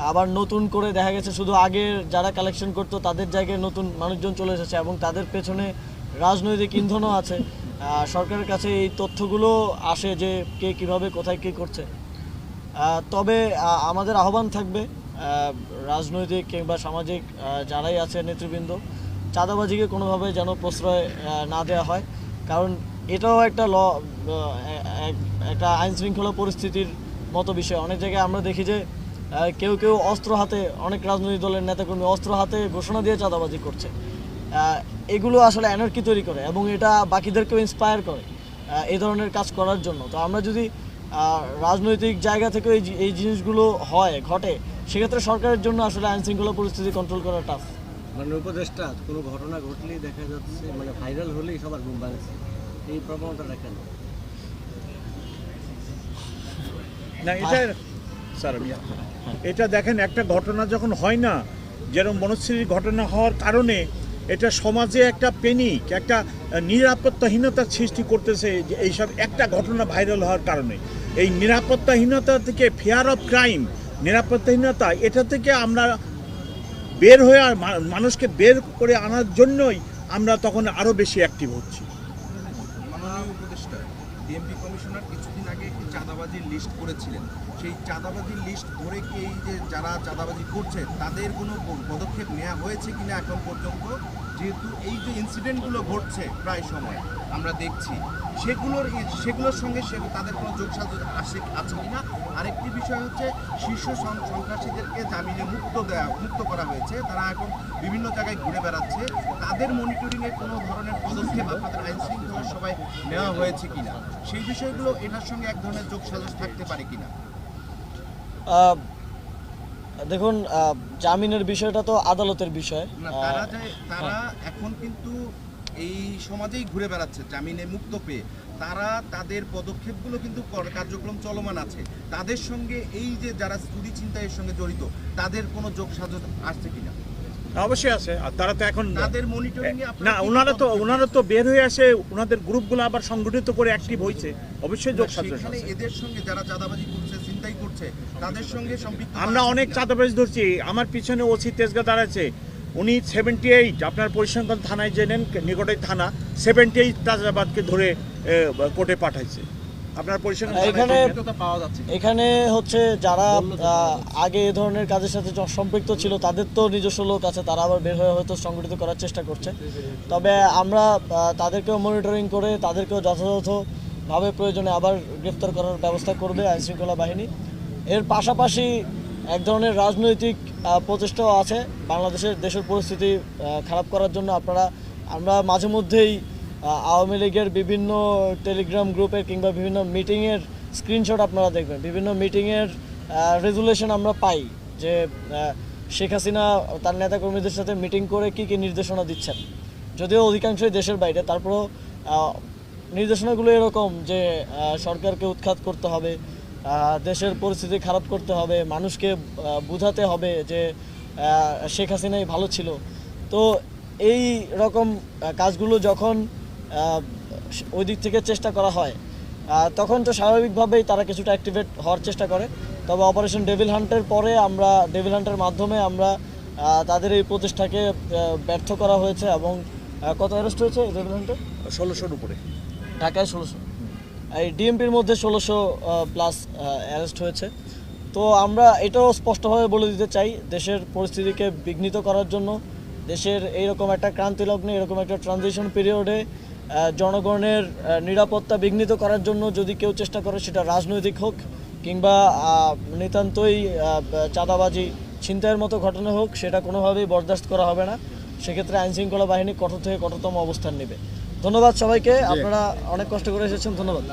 আবার নতুন করে দেখা গেছে শুধু আগের যারা কালেকশন করতো তাদের জায়গায় নতুন মানুষজন চলে এসেছে এবং তাদের পেছনে রাজনৈতিক ইন্ধনও আছে। সরকারের কাছে এই তথ্যগুলো আসে যে কে কীভাবে কোথায় কী করছে। তবে আমাদের আহ্বান থাকবে রাজনৈতিক কিংবা সামাজিক যারাই আছে নেতৃবৃন্দ, চাঁদাবাজিকে কোনোভাবে যেন প্রশ্রয় না দেওয়া হয়, কারণ এটাও একটা একটা আইনশৃঙ্খলা পরিস্থিতির মতো বিষয়। অনেক জায়গায় আমরা দেখি যে কেউ কেউ অস্ত্র হাতে, অনেক রাজনৈতিক দলের নেতাকর্মী অস্ত্র হাতে ঘোষণা দিয়ে চাঁদাবাজি করছে। এগুলো আসলে অ্যানার্কি তৈরি করে এবং এটা বাকিদেরকেও ইন্সপায়ার করে এই ধরনের কাজ করার জন্য। তো আমরা যদি রাজনৈতিক জায়গা থেকে এই জিনিসগুলো ঘটে, সেক্ষেত্রে সরকারের জন্য আসলে আইনশৃঙ্খলা পরিস্থিতি কন্ট্রোল করা টাফ। মানে উপদেষ্টা কোনো ঘটনা ঘটলেই দেখা যাচ্ছে মানে ভাইরাল হলেই সবার ঘুম ভাঙছে, এই প্রবণতাটা কেন? না এটা দেখেন, একটা ঘটনা যখন হয় না, যেরকম মনস্বিনীর ঘটনা হওয়ার কারণে এটা সমাজে একটা প্যানিক, একটা নিরাপত্তাহীনতার সৃষ্টি করতেছে। যে এইসব একটা ঘটনা ভাইরাল হওয়ার কারণে এই নিরাপত্তাহীনতা থেকে, ফিয়ার অফ ক্রাইম, নিরাপত্তাহীনতা, এটা থেকে আমরা বের হয়ে মানুষকে বের করে আনার জন্যই আমরা তখন আরও বেশি অ্যাক্টিভ হচ্ছি। মাননীয় উপদেষ্টা ডিএমপি কমিশনার কিছুদিন আগে একটি চাঁদাবাজির লিস্ট করেছিলেন। সেই চাঁদাবাজির লিস্ট ধরে কি এই যে যারা চাঁদাবাজি করছে তাদের কোনো পদক্ষেপ নেওয়া হয়েছে কিনা এখন পর্যন্ত? যেহেতু এই যে ইনসিডেন্টগুলো ঘটছে প্রায় সময় আমরা দেখছি, সেগুলোর সঙ্গে তাদের কোনো যোগসাজশ আছে কিনা? আরেকটি বিষয় হচ্ছে শীর্ষ সন্ত্রাসীদেরকে জামিনে মুক্ত করা হয়েছে, তারা এখন বিভিন্ন জায়গায় ঘুরে বেড়াচ্ছে। তাদের মনিটরিংয়ে কোনো ধরনের পদক্ষেপ আপনাদের আইন শৃঙ্খলা সবাই নেওয়া হয়েছে কিনা? সেই বিষয়গুলো এটার সঙ্গে এক ধরনের যোগসাজশ থাকতে পারে কিনা? দেখুন, জামিনের বিষয়টা তো আদালতের বিষয়। তারা এখন কিন্তু এই সমাজেই ঘুরে বেড়াচ্ছে জামিনে মুক্ত পেয়ে। তারা তাদের পদক্ষেপগুলো কিন্তু কার্যক্রম চলমান আছে। তাদের সঙ্গে এই যে যারা চুরি ছিনতাইয়ের সঙ্গে জড়িত, তাদের কোনো যোগসাজশ আসছে কিনা? অবশ্যই আছে। আর তারা তো এখন তাদের মনিটরিং না, ওনারা তো বের হয়ে আসে, ওনাদের গ্রুপগুলো আবার সংগঠিত করে অ্যাক্টিভ হয়েছে, অবশ্যই যোগসাজশ আছে। এদের সঙ্গে যারা চাঁদাবাজি করছে, ছিনতাই করছে, তাদের সঙ্গে সম্পৃক্ত আমরা অনেক চাঁদাবাজ ধরছি। আমার পিছনে ওসি তেজগা দাঁড়াচ্ছে, উনি 78, আপনার পরিসংখ্যান থানায় জেনেন, নিকটেই থানা, 78 চাঁদাবাজকে ধরে কোর্টে পাঠাইছে। আপনার এখানে হচ্ছে যারা আগে এ ধরনের কাজের সাথে সম্পৃক্ত ছিল তাদের তো নিজস্ব লোক আছে, তারা আবার বের হয়ে হয়তো সংগঠিত করার চেষ্টা করছে। তবে আমরা তাদেরকেও মনিটরিং করে তাদেরকেও যথাযথভাবে প্রয়োজনে আবার গ্রেফতার করার ব্যবস্থা করবে আইনশৃঙ্খলা বাহিনী। এর পাশাপাশি এক ধরনের রাজনৈতিক প্রচেষ্টাও আছে দেশের পরিস্থিতি খারাপ করার জন্য। আমরা মাঝে মধ্যেই আওয়ামী লীগের বিভিন্ন টেলিগ্রাম গ্রুপের কিংবা বিভিন্ন মিটিংয়ের স্ক্রিনশট আপনারা দেখবেন, বিভিন্ন মিটিংয়ের রেজুলেশন আমরা পাই যে শেখ হাসিনা তার নেতাকর্মীদের সাথে মিটিং করে কী কী নির্দেশনা দিচ্ছেন। যদিও অধিকাংশই দেশের বাইরে, তারপরও নির্দেশনাগুলো এরকম যে সরকারকে উৎখাত করতে হবে, দেশের পরিস্থিতি খারাপ করতে হবে, মানুষকে বোঝাতে হবে যে শেখ হাসিনাই ভালো ছিল। তো এই রকম কাজগুলো যখন ওই দিক থেকে চেষ্টা করা হয়, তখন তো স্বাভাবিকভাবেই তারা কিছুটা অ্যাক্টিভেট হওয়ার চেষ্টা করে। তবে অপারেশন ডেভিল হান্টের পরে ডেভিল হান্টের মাধ্যমে আমরা তাদের এই প্রচেষ্টাকে ব্যর্থ করা হয়েছে। এবং কত অ্যারেস্ট হয়েছে ডেভিল হান্টে? 1600-র উপরে, ঢাকায় 1600, এই ডিএমপির মধ্যে 1600 প্লাস অ্যারেস্ট হয়েছে। তো আমরা এটাও স্পষ্টভাবে বলে দিতে চাই, দেশের পরিস্থিতিকে বিঘ্নিত করার জন্য, দেশের এইরকম একটা ক্রান্তিলগ্নে, এরকম একটা ট্রানজিশন পিরিয়ডে জনগণের নিরাপত্তা বিঘ্নিত করার জন্য যদি কেউ চেষ্টা করে, সেটা রাজনৈতিক হোক কিংবা নিতান্তই চাঁদাবাজি ছিনতাইয়ের মতো ঘটনা হোক, সেটা কোনোভাবেই বরদাস্ত করা হবে না। সেক্ষেত্রে আইনশৃঙ্খলা বাহিনী কঠোর থেকে কঠোরতম অবস্থান নেবে। ধন্যবাদ সবাইকে, আপনারা অনেক কষ্ট করে এসেছেন, ধন্যবাদ।